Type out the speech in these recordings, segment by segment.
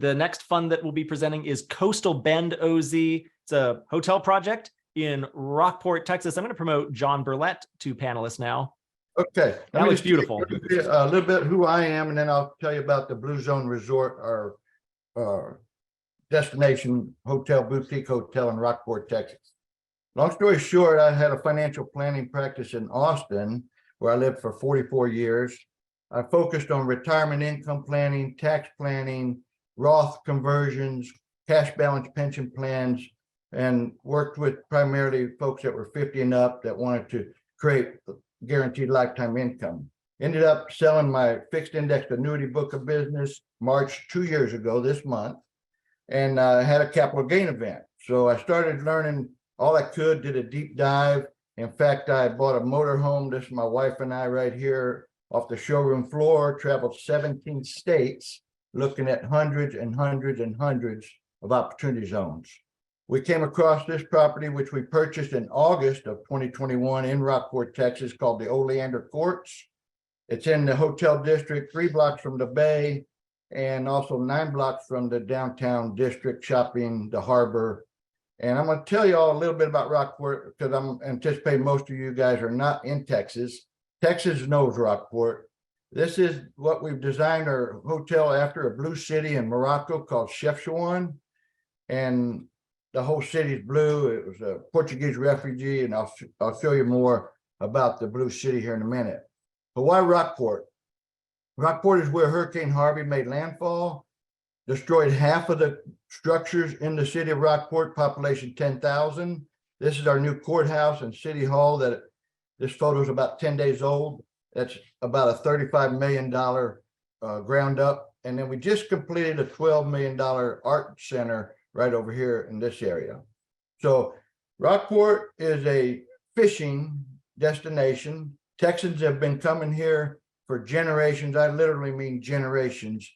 The next fund that we'll be presenting is Coastal Bend OZ. It's a hotel project in Rockport, Texas. I'm going to promote John Burlett to panelists now. Okay. That looks beautiful. A little bit who I am, and then I'll tell you about the Blue Zone Resort, our destination hotel, boutique hotel in Rockport, Texas. Long story short, I had a financial planning practice in Austin, where I lived for 44 years. I focused on retirement income planning, tax planning, Roth conversions, cash balance pension plans, and worked with primarily folks that were 50 and up that wanted to create guaranteed lifetime income. Ended up selling my fixed indexed annuity book of business March 2 years ago this month, and had a capital gain event. So I started learning all I could, did a deep dive. In fact, I bought a motor home. This is my wife and I right here off the showroom floor, traveled 17 states, looking at hundreds and hundreds and hundreds of opportunity zones. We came across this property, which we purchased in August of 2021 in Rockport, Texas, called the Oleander Courts. It's in the hotel district, 3 blocks from the bay, and also 9 blocks from the downtown district, shopping, the harbor. And I'm going to tell you all a little bit about Rockport, because I'm anticipating most of you guys are not in Texas. Texas knows Rockport. This is what we've designed our hotel after, a blue city in Morocco called Chefchaouen. And the whole city's blue. It was a Portuguese refugee, and I'll show you more about the blue city here in a minute. But why Rockport? Rockport is where Hurricane Harvey made landfall, destroyed half of the structures in the city of Rockport, population 10,000. This is our new courthouse and city hall. That this photo is about 10 days old. That's about a $35 million ground up. And then we just completed a $12 million art center right over here in this area. So Rockport is a fishing destination. Texans have been coming here for generations. I literally mean generations.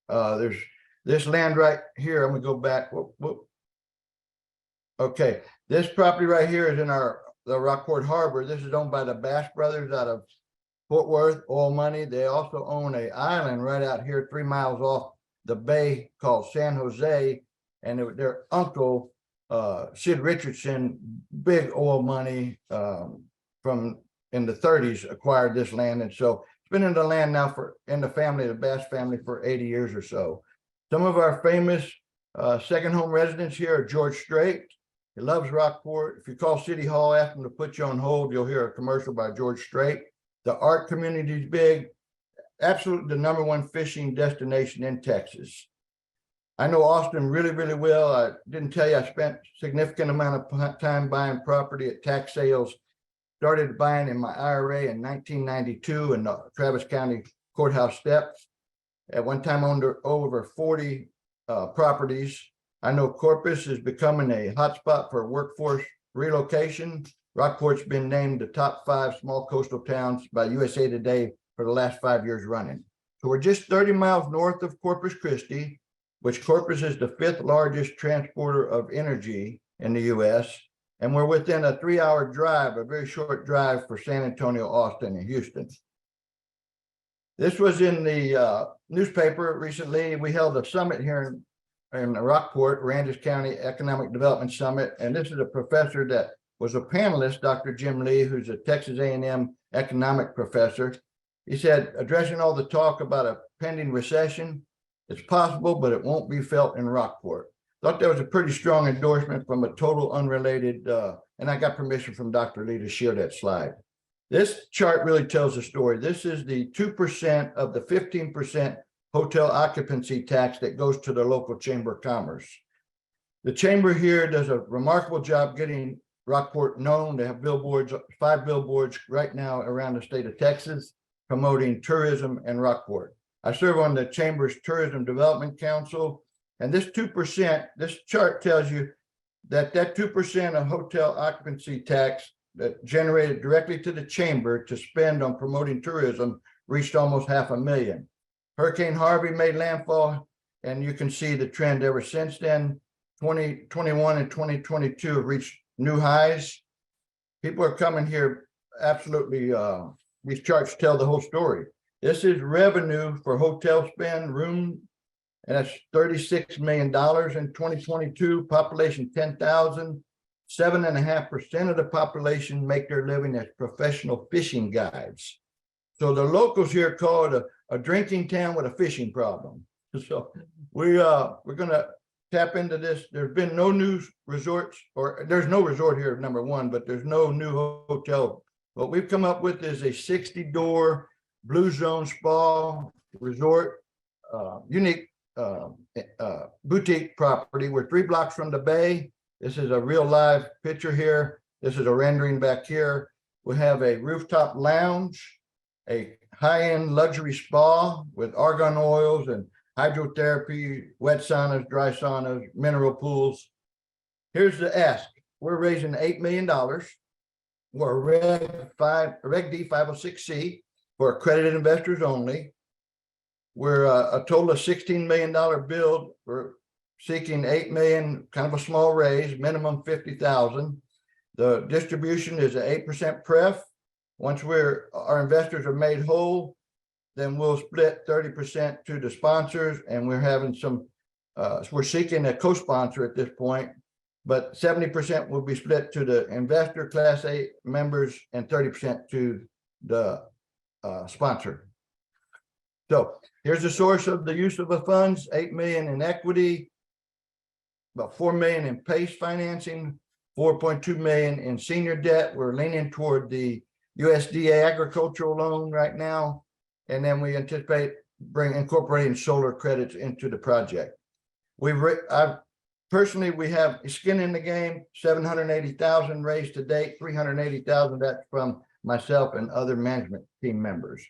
There's this land right here. I'm gonna go back. Whoop. Okay, this property right here is in the Rockport Harbor. This is owned by the Bass Brothers out of Fort Worth, oil money. They also own an island right out here 3 miles off the bay called San Jose. And their uncle, Sid Richardson, big oil money from in the 30s, acquired this land. And so it's been in the land now in the family, the Bass family, for 80 years or so. Some of our famous second home residents here are George Strait. He loves Rockport. If you call City Hall, ask them to put you on hold, you'll hear a commercial by George Strait. The art community is big. Absolutely the #1 fishing destination in Texas. I know Austin really, really well. I didn't tell you I spent a significant amount of time buying property at tax sales. Started buying in my IRA in 1992 in the Travis County Courthouse steps. At one time owned over 40 properties. I know Corpus is becoming a hotspot for workforce relocation. Rockport's been named the top 5 small coastal towns by USA Today for the last 5 years running. So we're just 30 miles north of Corpus Christi, which Corpus is the 5th largest transporter of energy in the US. And we're within a 3-hour drive, a very short drive for San Antonio, Austin, and Houston. This was in the newspaper recently. We held a summit here in Rockport, Aransas County Economic Development Summit. And this is a professor that was a panelist, Dr. Jim Lee, who's a Texas A&M economic professor. He said, addressing all the talk about a pending recession, it's possible, but it won't be felt in Rockport. Thought that was a pretty strong endorsement from a total unrelated, and I got permission from Dr. Lee to share that slide. This chart really tells the story. This is the 2% of the 15% hotel occupancy tax that goes to the local Chamber of Commerce. The Chamber here does a remarkable job getting Rockport known. They have billboards, 5 billboards right now around the state of Texas, promoting tourism in Rockport. I serve on the Chamber's Tourism Development Council, and this 2%, this chart tells you that 2% of hotel occupancy tax that generated directly to the Chamber to spend on promoting tourism reached almost $500,000. Hurricane Harvey made landfall, and you can see the trend ever since then. 2021 and 2022 have reached new highs. People are coming here absolutely. These charts tell the whole story. This is revenue for hotel spend, room and that's $36 million in 2022, population 10,000. 7.5% of the population make their living as professional fishing guides. So the locals here call it a drinking town with a fishing problem. So we're gonna tap into this. There's been no new resorts, or there's no resort here, number one, but there's no new hotel. What we've come up with is a 60-door Blue Zone Spa resort, unique boutique property. We're 3 blocks from the bay. This is a real live picture here. This is a rendering back here. We have a rooftop lounge, a high-end luxury spa with argan oils and hydrotherapy, wet saunas, dry saunas, mineral pools. Here's the ask. We're raising $8 million. We're Reg D 506C for accredited investors only. We're a total of $16 million build. We're seeking $8 million, kind of a small raise, minimum $50,000. The distribution is an 8% pref. Once our investors are made whole, then we'll split 30% to the sponsors, and we're having some, we're seeking a co-sponsor at this point, but 70% will be split to the investor Class A members and 30% to the sponsor. So here's the source of the use of the funds: $8 million in equity, about $4 million in PACE financing, $4.2 million in senior debt. We're leaning toward the USDA agricultural loan right now. And then we anticipate incorporating solar credits into the project. We have skin in the game, 780,000 raised to date, 380,000 that's from myself and other management team members.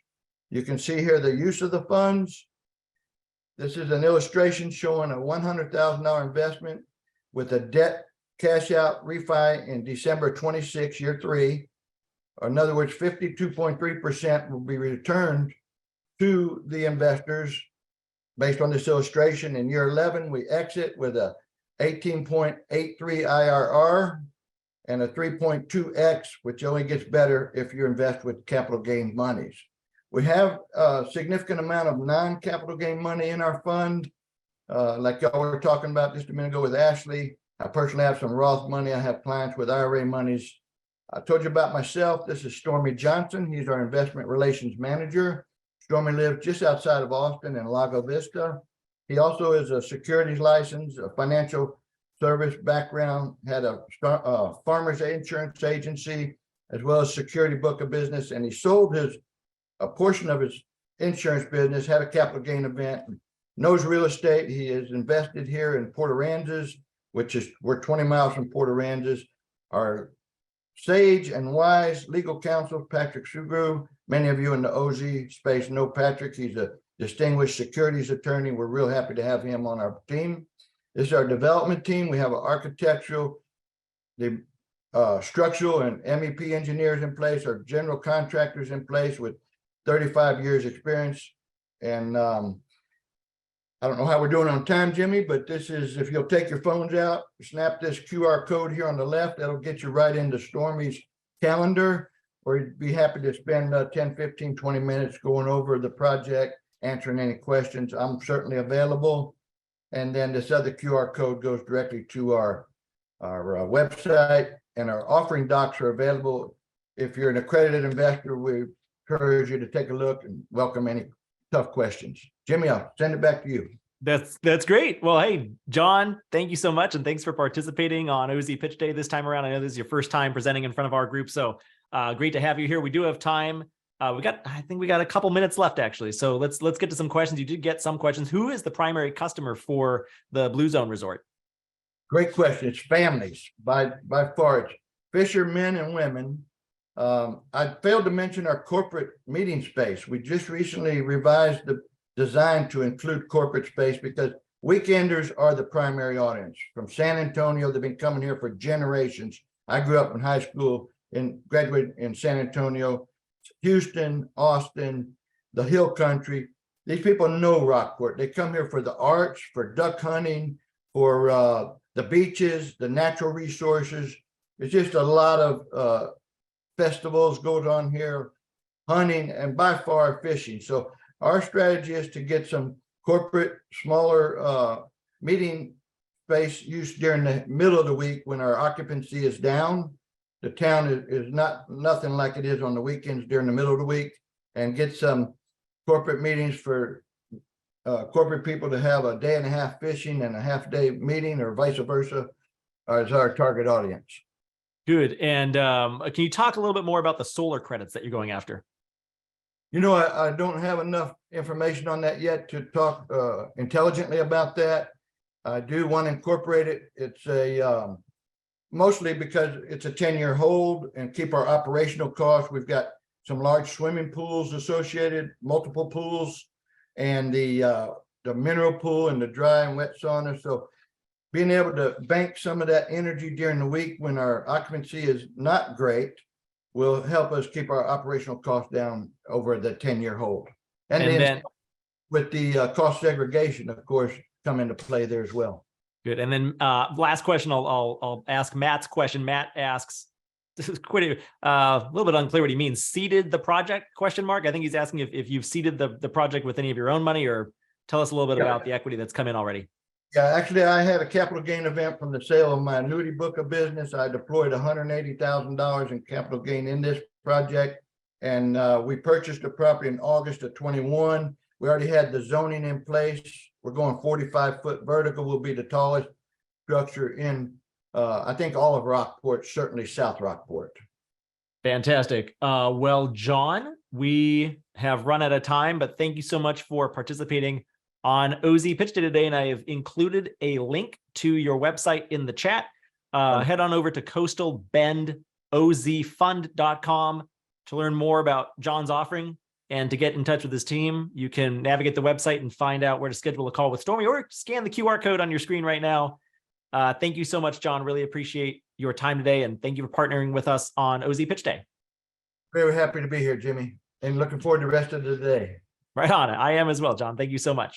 You can see here the use of the funds. This is an illustration showing a $100,000 investment with a debt cash out refi in December 26, year 3. Or in other words, 52.3% will be returned to the investors based on this illustration. In year 11, we exit with a 18.83 IRR and a 3.2x, which only gets better if you invest with capital gain monies. We have a significant amount of non-capital gain money in our fund. Like y'all were talking about just a minute ago with Ashley. I personally have some Roth money. I have clients with IRA monies. I told you about myself. This is Stormy Johnson. He's our investment relations manager. Stormy lives just outside of Austin in Lago Vista. He also is a securities license, a financial service background, had a farmers insurance agency, as well as security book of business. And he sold a portion of his insurance business, had a capital gain event, knows real estate. He is invested here in Port Aransas, we're 20 miles from Port Aransas. Our sage and wise legal counsel, Patrick Sugru. Many of you in the OZ space know Patrick. He's a distinguished securities attorney. We're real happy to have him on our team. This is our development team. We have an architectural, the structural and MEP engineers in place, our general contractors in place with 35 years experience. And I don't know how we're doing on time, Jimmy, but this is, if you'll take your phones out, snap this QR code here on the left, that'll get you right into Stormy's calendar, or you'd be happy to spend 10, 15, 20 minutes going over the project, answering any questions. I'm certainly available. And then this other QR code goes directly to our website, and our offering docs are available. If you're an accredited investor, we encourage you to take a look and welcome any tough questions. Jimmy, I'll send it back to you. That's great. Well, hey, John, thank you so much. And thanks for participating on OZ Pitch Day this time around. I know this is your first time presenting in front of our group. So great to have you here. We do have time. I think we got a couple minutes left, actually. So let's get to some questions. You did get some questions. Who is the primary customer for the Blue Zone Resort? Great question. It's families by far. It's Fisher men and women. I failed to mention our corporate meeting space. We just recently revised the design to include corporate space because weekenders are the primary audience. From San Antonio, they've been coming here for generations. I grew up in high school and graduated in San Antonio, Houston, Austin, the Hill Country. These people know Rockport. They come here for the arts, for duck hunting, for the beaches, the natural resources. It's just a lot of festivals goes on here, hunting, and by far fishing. So our strategy is to get some corporate, smaller meeting space used during the middle of the week when our occupancy is down. The town is nothing like it is on the weekends during the middle of the week, and get some corporate meetings for corporate people to have a day and a half fishing and a half day meeting, or vice versa, as our target audience. Good. And can you talk a little bit more about the solar credits that you're going after? You know, I don't have enough information on that yet to talk intelligently about that. I do want to incorporate it. It's a mostly because it's a 10-year hold and keep our operational costs. We've got some large swimming pools associated, multiple pools, and the mineral pool and the dry and wet sauna. So being able to bank some of that energy during the week when our occupancy is not great will help us keep our operational costs down over the 10-year hold. And then with the cost segregation, of course, come into play there as well. Good. And then last question, I'll ask Matt's question. Matt asks, this is quite a little bit unclear what he means. Seeded the project ? I think he's asking if you've seeded the project with any of your own money, or tell us a little bit about the equity that's come in already. Yeah, actually, I had a capital gain event from the sale of my annuity book of business. I deployed $180,000 in capital gain in this project, and we purchased the property in August of 21. We already had the zoning in place. We're going 45-foot vertical. Will be the tallest structure in, I think, all of Rockport, certainly South Rockport. Fantastic. Well, John, we have run out of time, but thank you so much for participating on OZ Pitch Day today. And I have included a link to your website in the chat. Head on over to coastalbendozfund.com to learn more about John's offering and to get in touch with his team. You can navigate the website and find out where to schedule a call with Stormy, or scan the QR code on your screen right now. Thank you so much, John. Really appreciate your time today. And thank you for partnering with us on OZ Pitch Day. Very happy to be here, Jimmy, and looking forward to the rest of the day. Right on. I am as well, John. Thank you so much.